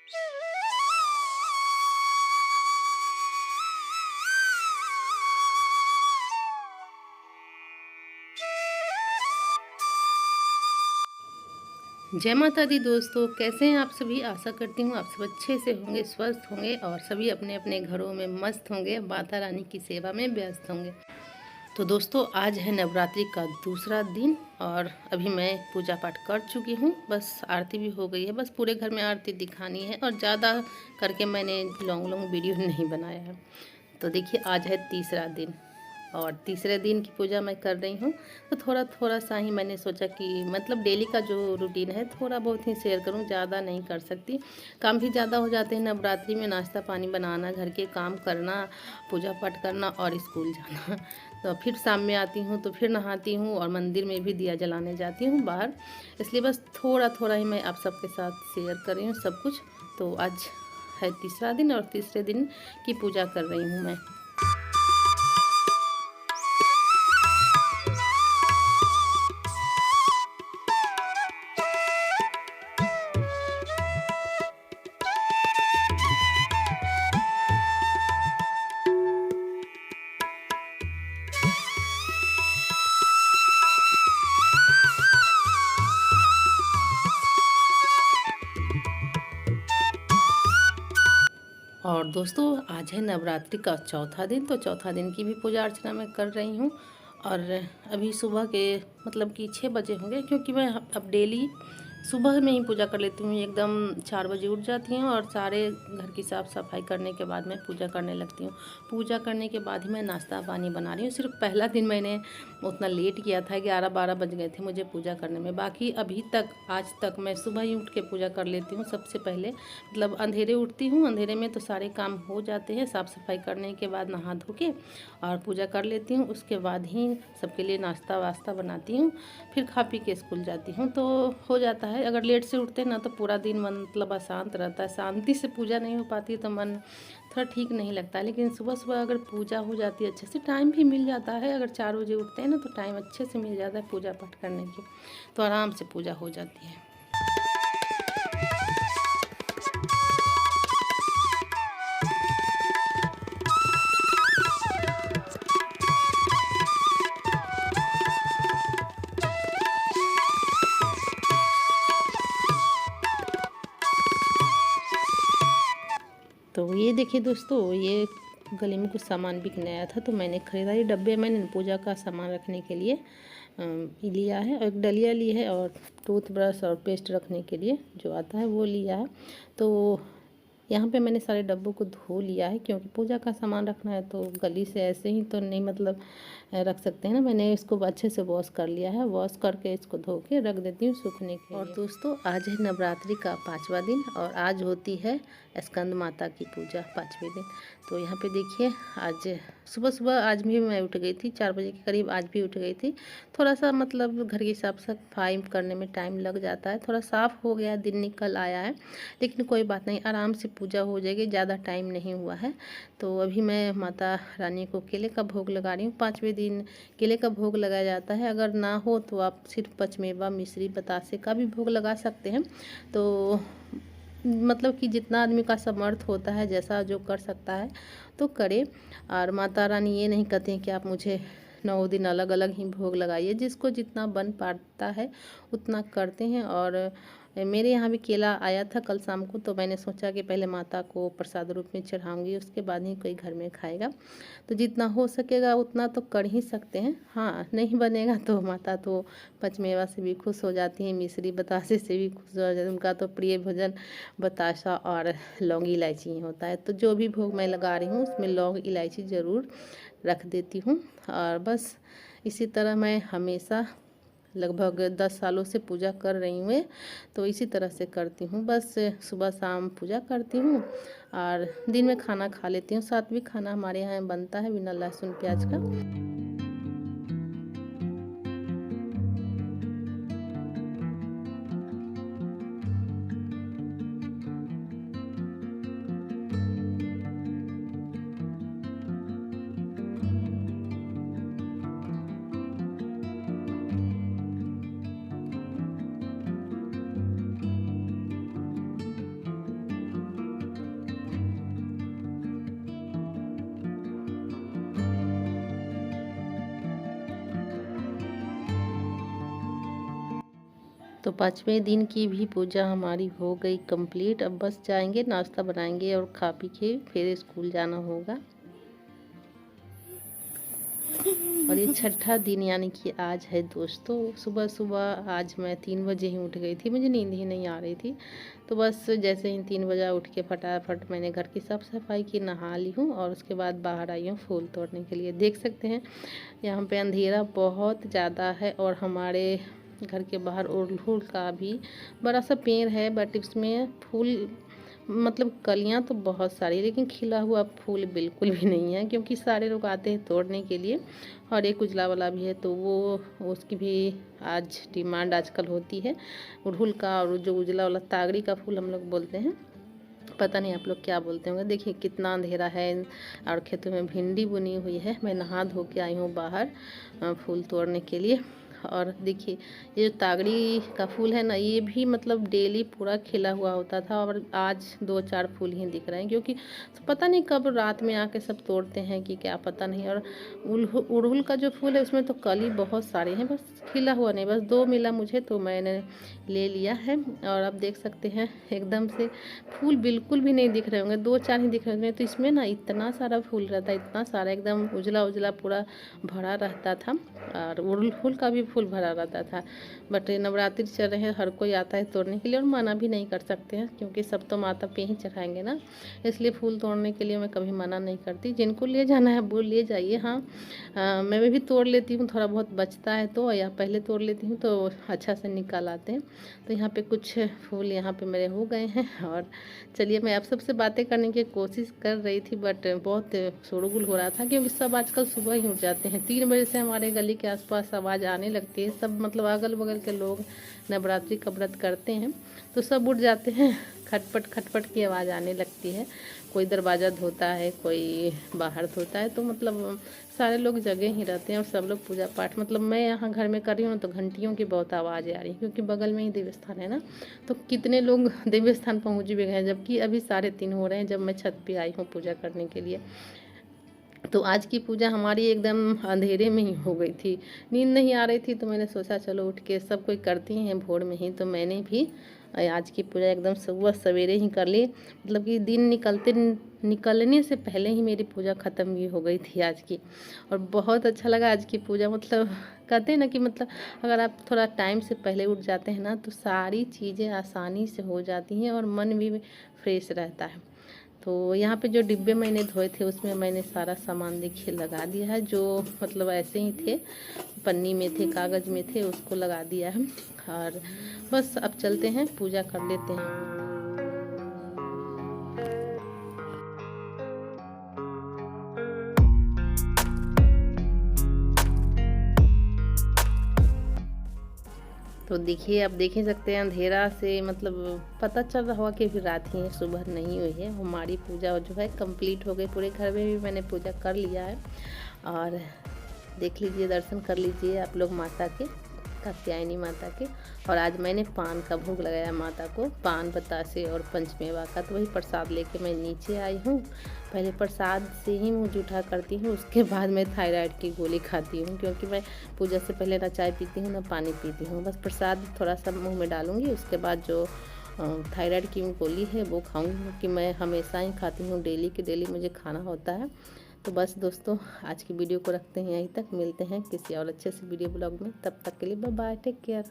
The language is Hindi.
जय माता दी दोस्तों, कैसे हैं आप सभी। आशा करती हूँ आप सब अच्छे से होंगे, स्वस्थ होंगे और सभी अपने अपने घरों में मस्त होंगे, माता रानी की सेवा में व्यस्त होंगे। तो दोस्तों, आज है नवरात्रि का दूसरा दिन और अभी मैं पूजा पाठ कर चुकी हूँ। बस आरती भी हो गई है, बस पूरे घर में आरती दिखानी है और ज़्यादा करके मैंने लॉन्ग लॉन्ग वीडियो नहीं बनाया है। तो देखिए, आज है तीसरा दिन और तीसरे दिन की पूजा मैं कर रही हूँ। तो थोड़ा थोड़ा सा ही मैंने सोचा कि मतलब डेली का जो रूटीन है थोड़ा बहुत ही शेयर करूँ, ज़्यादा नहीं कर सकती। काम भी ज़्यादा हो जाते हैं नवरात्रि में, नाश्ता पानी बनाना, घर के काम करना, पूजा पाठ करना और स्कूल जाना। तो फिर शाम में आती हूँ तो फिर नहाती हूँ और मंदिर में भी दिया जलाने जाती हूँ बाहर। इसलिए बस थोड़ा थोड़ा ही मैं आप सबके साथ शेयर कर रही हूँ सब कुछ। तो आज है तीसरा दिन और तीसरे दिन की पूजा कर रही हूँ मैं। और दोस्तों, आज है नवरात्रि का चौथा दिन। तो चौथा दिन की भी पूजा अर्चना मैं कर रही हूँ। और अभी सुबह के मतलब कि 6 बजे होंगे, क्योंकि मैं अब डेली सुबह में ही पूजा कर लेती हूँ। एकदम 4 बजे उठ जाती हूँ और सारे घर की साफ़ सफाई करने के बाद मैं पूजा करने लगती हूँ। पूजा करने के बाद ही मैं नाश्ता पानी बना रही हूँ। सिर्फ पहला दिन मैंने उतना लेट किया था, 11-12 बज गए थे मुझे पूजा करने में। बाकी अभी तक आज तक मैं सुबह ही उठ के पूजा कर लेती हूँ सबसे पहले। मतलब अंधेरे उठती हूँ, अंधेरे में तो सारे काम हो जाते हैं। साफ़ सफाई करने के बाद नहा धो के और पूजा कर लेती हूँ। उसके बाद ही सबके लिए नाश्ता वास्ता बनाती हूँ, फिर खा पी के स्कूल जाती हूँ। तो हो जाता है, अगर लेट से उठते हैं ना तो पूरा दिन मन मतलब अशांत रहता है, शांति से पूजा नहीं हो पाती तो मन थोड़ा ठीक नहीं लगता है। लेकिन सुबह सुबह अगर पूजा हो जाती है अच्छे से, टाइम भी मिल जाता है। अगर 4 बजे उठते हैं ना तो टाइम अच्छे से मिल जाता है पूजा पाठ करने की, तो आराम से पूजा हो जाती है। तो ये देखिए दोस्तों, ये गली में कुछ सामान बिकने आया था तो मैंने ख़रीदा। ये डब्बे मैंने पूजा का सामान रखने के लिए लिया है, और एक डलिया ली है और टूथब्रश और पेस्ट रखने के लिए जो आता है वो लिया है। तो यहाँ पे मैंने सारे डब्बों को धो लिया है, क्योंकि पूजा का सामान रखना है तो गली से ऐसे ही तो नहीं मतलब रख सकते हैं ना। मैंने इसको अच्छे से वॉश कर लिया है, वॉश करके इसको धो के रख देती हूँ सूखने के लिए। और दोस्तों, आज है नवरात्रि का 5वां दिन और आज होती है स्कंद माता की पूजा 5वें दिन। तो यहाँ पे देखिए, आज सुबह सुबह आज भी मैं उठ गई थी 4 बजे के करीब, आज भी उठ गई थी। थोड़ा सा मतलब घर की साफ सफाई करने में टाइम लग जाता है, थोड़ा साफ़ हो गया, दिन निकल आया है। लेकिन कोई बात नहीं, आराम से पूजा हो जाएगी, ज़्यादा टाइम नहीं हुआ है। तो अभी मैं माता रानी को केले का भोग लगा रही हूँ। 5वें दिन केले का भोग लगाया जाता है। अगर ना हो तो आप सिर्फ पचमेवा, मिश्री, बतासे का भी भोग लगा सकते हैं। तो मतलब कि जितना आदमी का समर्थ होता है, जैसा जो कर सकता है तो करे। और माता रानी ये नहीं कहते हैं कि आप मुझे 9 दिन अलग अलग ही भोग लगाइए, जिसको जितना बन पाता है उतना करते हैं। और मेरे यहाँ भी केला आया था कल शाम को, तो मैंने सोचा कि पहले माता को प्रसाद रूप में चढ़ाऊँगी, उसके बाद ही कोई घर में खाएगा। तो जितना हो सकेगा उतना तो कर ही सकते हैं। हाँ, नहीं बनेगा तो माता तो पचमेवा से भी खुश हो जाती हैं, मिश्री बतासे से भी खुश हो जाती हैं। उनका तो प्रिय भोजन बताशा और लौंग इलायची ही होता है। तो जो भी भोग मैं लगा रही हूँ उसमें लौंग इलायची ज़रूर रख देती हूँ। और बस इसी तरह मैं हमेशा लगभग 10 सालों से पूजा कर रही हूँ। तो इसी तरह से करती हूँ, बस सुबह शाम पूजा करती हूँ और दिन में खाना खा लेती हूँ। सात्विक खाना हमारे यहाँ बनता है बिना लहसुन प्याज का। 5वें दिन की भी पूजा हमारी हो गई कंप्लीट। अब बस जाएंगे, नाश्ता बनाएंगे और खा पी के फिर स्कूल जाना होगा। और ये छठा दिन यानी कि आज है दोस्तों। सुबह सुबह आज मैं 3 बजे ही उठ गई थी, मुझे नींद ही नहीं आ रही थी। तो बस जैसे ही 3 बजे उठ के फटाफट मैंने घर की साफ़ सफाई की, नहा ली हूँ और उसके बाद बाहर आई हूँ फूल तोड़ने के लिए। देख सकते हैं यहाँ पे अंधेरा बहुत ज़्यादा है और हमारे घर के बाहर अड़हुल का भी बड़ा सा पेड़ है, बट इसमें फूल मतलब कलियां तो बहुत सारी, लेकिन खिला हुआ फूल बिल्कुल भी नहीं है, क्योंकि सारे लोग आते हैं तोड़ने के लिए। और एक उजला वाला भी है, तो वो उसकी भी आज डिमांड आजकल होती है अड़हुल का। और जो उजला वाला तागड़ी का फूल हम लोग बोलते हैं, पता नहीं आप लोग क्या बोलते होंगे। देखिए कितना अंधेरा है और खेतों में भिंडी बुनी हुई है। मैं नहा धो के आई हूँ बाहर फूल तोड़ने के लिए। और देखिए ये जो तागड़ी का फूल है ना, ये भी मतलब डेली पूरा खिला हुआ होता था और आज 2-4 फूल ही दिख रहे हैं, क्योंकि तो पता नहीं कब रात में आके सब तोड़ते हैं कि क्या पता नहीं। और अड़हुल का जो फूल है उसमें तो कली बहुत सारे हैं, बस खिला हुआ नहीं। बस 2 मिला मुझे तो मैंने ले लिया है। और आप देख सकते हैं एकदम से फूल बिल्कुल भी नहीं दिख रहे होंगे, 2-4 ही दिख रहे होंगे। तो इसमें ना इतना सारा फूल रहता है, इतना सारा एकदम उजला उजला पूरा भरा रहता था। और अड़हुल का भी फूल भरा रहता था। बट नवरात्रि चल रहे हैं, हर कोई आता है तोड़ने के लिए और मना भी नहीं कर सकते हैं, क्योंकि सब तो माता पे ही चढ़ाएंगे ना। इसलिए फूल तोड़ने के लिए मैं कभी मना नहीं करती। जिनको ले जाना है वो ले जाइए। हाँ मैं भी तोड़ लेती हूँ, थोड़ा बहुत बचता है तो, या पहले तोड़ लेती हूँ तो अच्छा से निकाल आते हैं। तो यहाँ पे कुछ फूल यहाँ पे मेरे हो गए हैं। और चलिए मैं आप सबसे बातें करने की कोशिश कर रही थी, बट बहुत शोरगुल हो रहा था, क्योंकि सब आजकल सुबह ही उठ जाते हैं। 3 बजे से हमारे गली के आसपास आवाज़ आने लगती है। सब मतलब अगल बगल के लोग नवरात्रि का व्रत करते हैं, तो सब उठ जाते हैं। खटपट खटपट की आवाज़ आने लगती है। कोई दरवाज़ा धोता है, कोई बाहर धोता है, तो मतलब सारे लोग जगे ही रहते हैं और सब लोग पूजा पाठ। मतलब मैं यहाँ घर में कर रही हूँ तो घंटियों की बहुत आवाज़ आ रही है, क्योंकि बगल में ही देव स्थान है ना। तो कितने लोग देव स्थान पहुँच भी गए हैं, जबकि अभी 3:30 हो रहे हैं जब मैं छत पे आई हूँ पूजा करने के लिए। तो आज की पूजा हमारी एकदम अंधेरे में ही हो गई थी, नींद नहीं आ रही थी। तो मैंने सोचा चलो उठ के, सब कोई करती हैं भोर में ही, तो मैंने भी आज की पूजा एकदम सुबह सवेरे ही कर ली। मतलब कि दिन निकलने से पहले ही मेरी पूजा ख़त्म भी हो गई थी आज की। और बहुत अच्छा लगा आज की पूजा। मतलब कहते हैं ना कि मतलब अगर आप थोड़ा टाइम से पहले उठ जाते हैं ना, तो सारी चीज़ें आसानी से हो जाती हैं और मन भी फ्रेश रहता है। तो यहाँ पे जो डिब्बे मैंने धोए थे उसमें मैंने सारा सामान देखिए लगा दिया है। जो मतलब ऐसे ही थे, पन्नी में थे, कागज़ में थे, उसको लगा दिया है। और बस अब चलते हैं, पूजा कर लेते हैं। तो देखिए, आप देख ही सकते हैं अंधेरा से मतलब पता चल रहा होगा कि फिर रात ही है, सुबह नहीं हुई है। हमारी पूजा जो है कंप्लीट हो गई, पूरे घर में भी मैंने पूजा कर लिया है। और देख लीजिए, दर्शन कर लीजिए आप लोग माता के, कात्यायनी माता के। और आज मैंने पान का भोग लगाया माता को, पान बतासे और पंचमेवा का। तो वही प्रसाद लेके मैं नीचे आई हूँ। पहले प्रसाद से ही मुँह जूठा करती हूँ, उसके बाद मैं थायराइड की गोली खाती हूँ, क्योंकि मैं पूजा से पहले ना चाय पीती हूँ ना पानी पीती हूँ। बस प्रसाद थोड़ा सा मुँह में डालूँगी, उसके बाद जो थायराइड की गोली है वो खाऊँगी, क्योंकि मैं हमेशा ही खाती हूँ, डेली के डेली मुझे खाना होता है। तो बस दोस्तों, आज की वीडियो को रखते हैं यहीं तक। मिलते हैं किसी और अच्छे से वीडियो ब्लॉग में, तब तक के लिए बाय बाय, टेक केयर।